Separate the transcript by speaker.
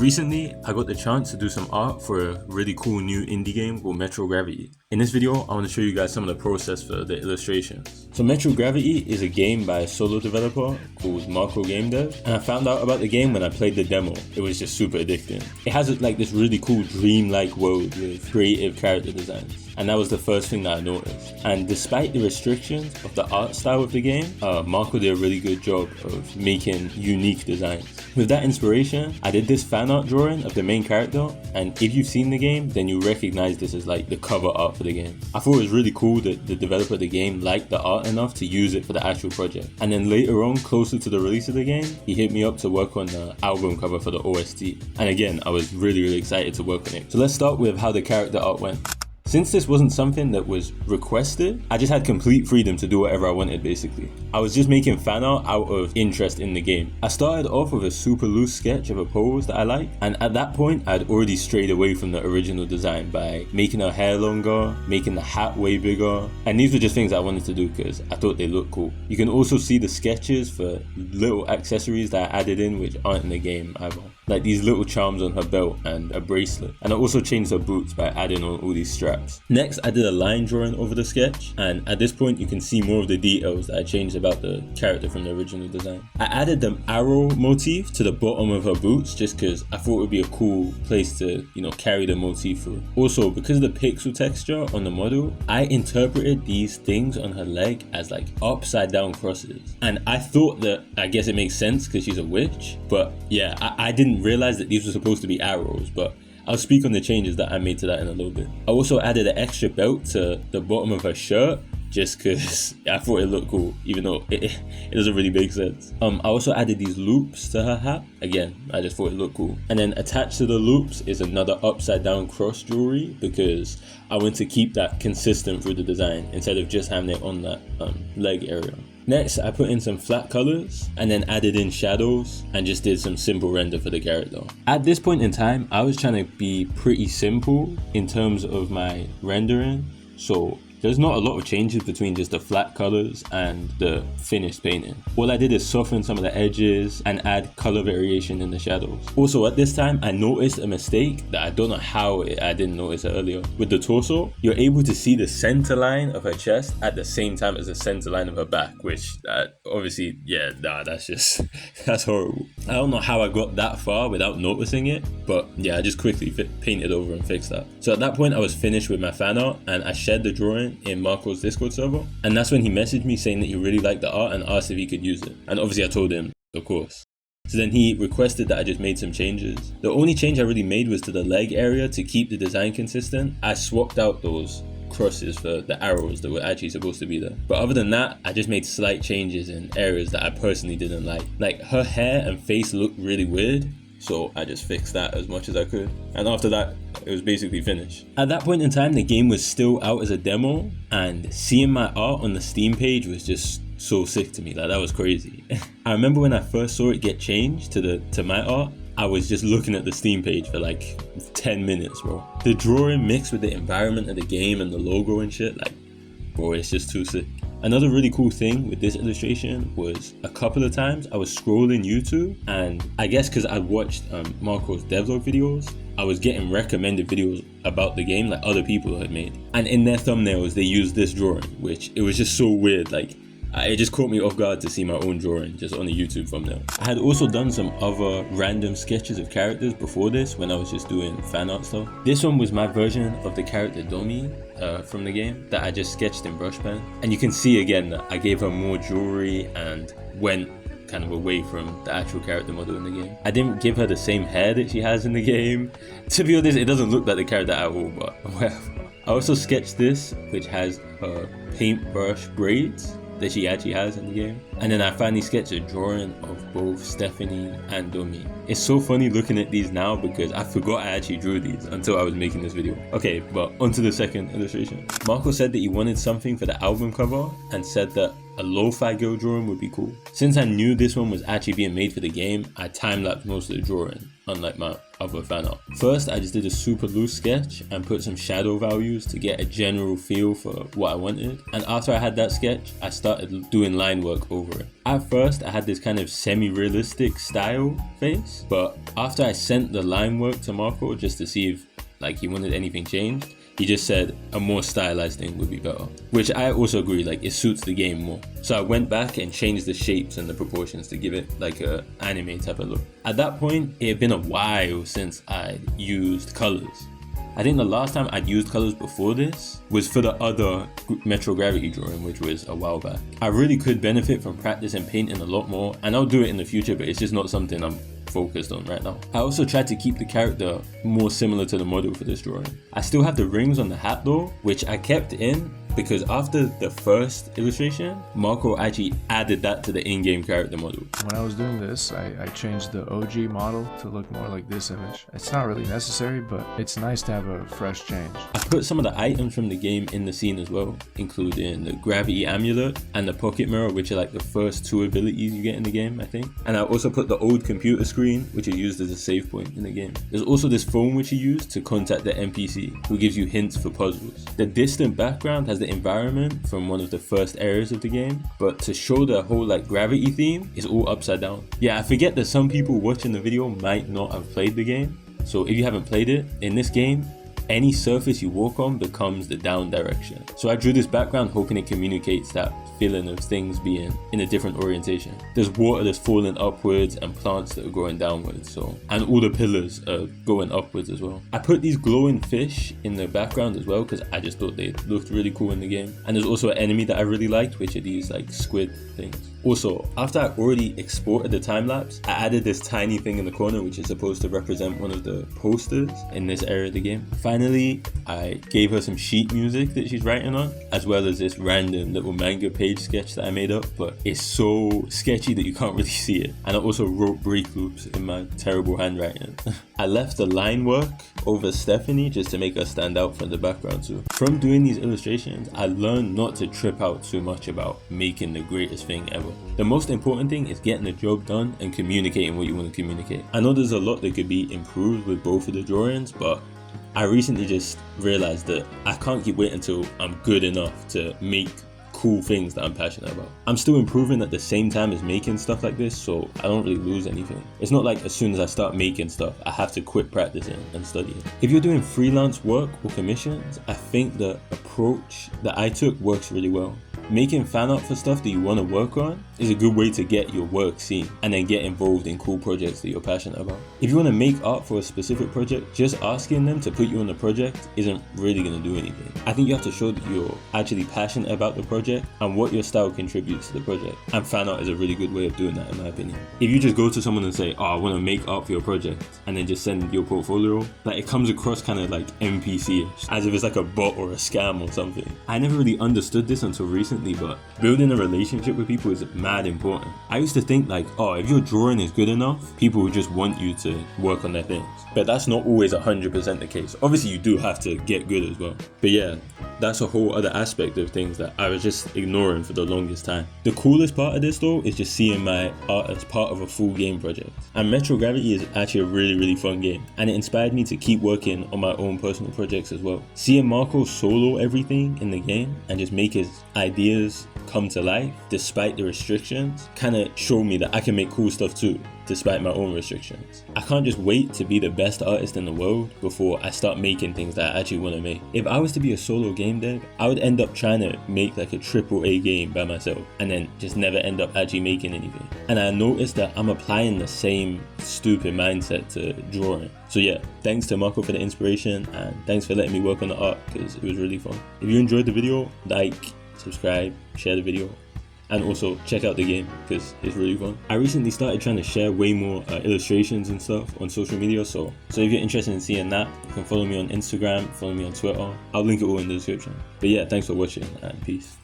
Speaker 1: Recently, I got the chance to do some art for a really cool new indie game called Metro Gravity. In this video, I want to show you guys some of the process for the illustrations. So Metro Gravity is a game by a solo developer called Marco Game Dev, and I found out about the game when I played the demo. It was just super addicting. It has like this really cool dream-like world with creative character designs. And that was the first thing that I noticed. And despite the restrictions of the art style of the game, Marco did a really good job of making unique designs. With that inspiration, I did this fan art drawing of the main character, and if you've seen the game, then you recognize this as like the cover art for the game. I thought it was really cool that the developer of the game liked the art enough to use it for the actual project. And then later on, closer to the release of the game, he hit me up to work on the album cover for the OST. And again, I was really excited to work on it. So let's start with how the character art went. Since this wasn't something that was requested, I just had complete freedom to do whatever I wanted basically. I was just making fan art out of interest in the game. I started off with a super loose sketch of a pose that I liked, and at that point I'd already strayed away from the original design by making her hair longer, making the hat way bigger, and these were just things I wanted to do because I thought they looked cool. You can also see the sketches for little accessories that I added in which aren't in the game either. Like these little charms on her belt and a bracelet. And I also changed her boots by adding on all these straps. Next, I did a line drawing over the sketch, and at this point you can see more of the details that I changed about the character from the original design. I added the arrow motif to the bottom of her boots just because I thought it would be a cool place to, carry the motif through. Also, because of the pixel texture on the model, I interpreted these things on her leg as like upside down crosses. And I thought that, I guess it makes sense because she's a witch, but yeah, I didn't realize that these were supposed to be arrows, but I'll speak on the changes that I made to that in a little bit. I also added an extra belt to the bottom of her shirt just because I thought it looked cool, even though it doesn't really make sense. I also added these loops to her hat. Again, I just thought it looked cool. And then attached to the loops is another upside down cross jewelry because I want to keep that consistent through the design instead of just having it on that leg area. Next, I put in some flat colors and then added in shadows and just did some simple render for the character. At this point in time, I was trying to be pretty simple in terms of my rendering, so there's not a lot of changes between just the flat colors and the finished painting. All I did is soften some of the edges and add color variation in the shadows. Also at this time, I noticed a mistake that I don't know how I didn't notice it earlier. With the torso, you're able to see the center line of her chest at the same time as the center line of her back, which obviously, that's horrible. I don't know how I got that far without noticing it, but yeah, I just quickly painted over and fixed that. So at that point, I was finished with my fan art and I shared the drawing in Marco's Discord server, and that's when he messaged me saying that he really liked the art and asked if he could use it, and obviously I told him, of course. So then he requested that I just made some changes. The only change I really made was to the leg area to keep the design consistent. I swapped out those crosses for the arrows that were actually supposed to be there. But other than that, I just made slight changes in areas that I personally didn't like. Like her hair and face looked really weird, so I just fixed that as much as I could. And after that, it was basically finished. At that point in time, the game was still out as a demo, and seeing my art on the Steam page was just so sick to me. Like, that was crazy. I remember when I first saw it get changed to my art, I was just looking at the Steam page for like 10 minutes, bro. The drawing mixed with the environment of the game and the logo and shit, like, bro, it's just too sick. Another really cool thing with this illustration was a couple of times I was scrolling YouTube, and I guess because I watched Marco's devlog videos, I was getting recommended videos about the game like other people had made. And in their thumbnails, they used this drawing, which it was just so weird. Like, it just caught me off guard to see my own drawing just on a YouTube thumbnail. I had also done some other random sketches of characters before this when I was just doing fan art stuff. This one was my version of the character Domi from the game that I just sketched in brush pen. And you can see again that I gave her more jewelry and went kind of away from the actual character model in the game. I didn't give her the same hair that she has in the game. To be honest, it doesn't look like the character at all, but whatever. I also sketched this, which has her paintbrush braids that she actually has in the game. And then I finally sketched a drawing of both Stephanie and Domi. It's so funny looking at these now because I forgot I actually drew these until I was making this video. Okay, but onto the second illustration. Marco said that he wanted something for the album cover and said that a lo-fi girl drawing would be cool. Since I knew this one was actually being made for the game, I time-lapsed most of the drawing. unlike my other fan art. First, I just did a super loose sketch and put some shadow values to get a general feel for what I wanted. And after I had that sketch, I started doing line work over it. At first, I had this kind of semi-realistic style face, but after I sent the line work to Marco just to see if like he wanted anything changed, he just said a more stylized thing would be better, which I also agree, like it suits the game more. So I went back and changed the shapes and the proportions to give it like a anime type of look. At that point, it had been a while since I used colors. I think the last time I'd used colors before this was for the other Metro Gravity drawing, which was a while back. I really could benefit from practicing painting a lot more, and I'll do it in the future, but it's just not something I'm focused on right now. I also tried to keep the character more similar to the model for this drawing. I still have the rings on the hat though, which I kept in because after the first illustration, Marco actually added that to the in-game character model.
Speaker 2: When I was doing this, I changed the OG model to look more like this image. It's not really necessary, but it's nice to have a fresh change.
Speaker 1: I put some of the items from the game in the scene as well, including the gravity amulet and the pocket mirror, which are like the first two abilities you get in the game, I think. And I also put the old computer screen, which is used as a save point in the game. There's also this phone which you use to contact the NPC, who gives you hints for puzzles. The distant background has the environment from one of the first areas of the game, but to show the whole like gravity theme is all upside down. Yeah, I forget that some people watching the video might not have played the game. So if you haven't played it, in this game, any surface you walk on becomes the down direction. So I drew this background hoping it communicates that feeling of things being in a different orientation. There's water that's falling upwards and plants that are growing downwards, and all the pillars are going upwards as well. I put these glowing fish in the background as well because I just thought they looked really cool in the game. And there's also an enemy that I really liked, which are these like squid things. Also, after I already exported the time-lapse, I added this tiny thing in the corner which is supposed to represent one of the posters in this area of the game. Finally, I gave her some sheet music that she's writing on, as well as this random little manga page sketch that I made up, but it's so sketchy that you can't really see it. And I also wrote break loops in my terrible handwriting. I left the line work over Stephanie just to make her stand out from the background too. From doing these illustrations, I learned not to trip out too much about making the greatest thing ever. The most important thing is getting the job done and communicating what you want to communicate. I know there's a lot that could be improved with both of the drawings, but I recently just realized that I can't keep waiting until I'm good enough to make cool things that I'm passionate about. I'm still improving at the same time as making stuff like this, so I don't really lose anything. It's not like as soon as I start making stuff, I have to quit practicing and studying. If you're doing freelance work or commissions, I think the approach that I took works really well. Making fan art for stuff that you want to work on is a good way to get your work seen and then get involved in cool projects that you're passionate about. If you want to make art for a specific project, just asking them to put you on the project isn't really going to do anything. I think you have to show that you're actually passionate about the project and what your style contributes to the project. And fan art is a really good way of doing that, in my opinion. If you just go to someone and say, oh, I want to make art for your project, and then just send your portfolio, like it comes across kind of like NPC-ish, as if it's like a bot or a scam or something. I never really understood this until recently, but building a relationship with people is mad important. I used to think like, oh, if your drawing is good enough, people would just want you to work on their things. But that's not always 100% the case. Obviously you do have to get good as well. But yeah, that's a whole other aspect of things that I was just ignoring for the longest time. The coolest part of this though is just seeing my art as part of a full game project. And Metro Gravity is actually a really fun game, and it inspired me to keep working on my own personal projects as well. Seeing Marco solo everything in the game and just make his ideas come to life despite the restrictions kind of showed me that I can make cool stuff too, despite my own restrictions. I can't just wait to be the best artist in the world before I start making things that I actually want to make. If I was to be a solo game dev, I would end up trying to make like a AAA game by myself and then just never end up actually making anything. And I noticed that I'm applying the same stupid mindset to drawing. So yeah, thanks to Marco for the inspiration, and thanks for letting me work on the art because it was really fun. If you enjoyed the video, like, subscribe, share the video, and also check out the game because it's really fun. I recently started trying to share way more illustrations and stuff on social media, so if you're interested in seeing that, you can follow me on Instagram, follow me on Twitter. I'll link it all in the description. But yeah, thanks for watching and peace.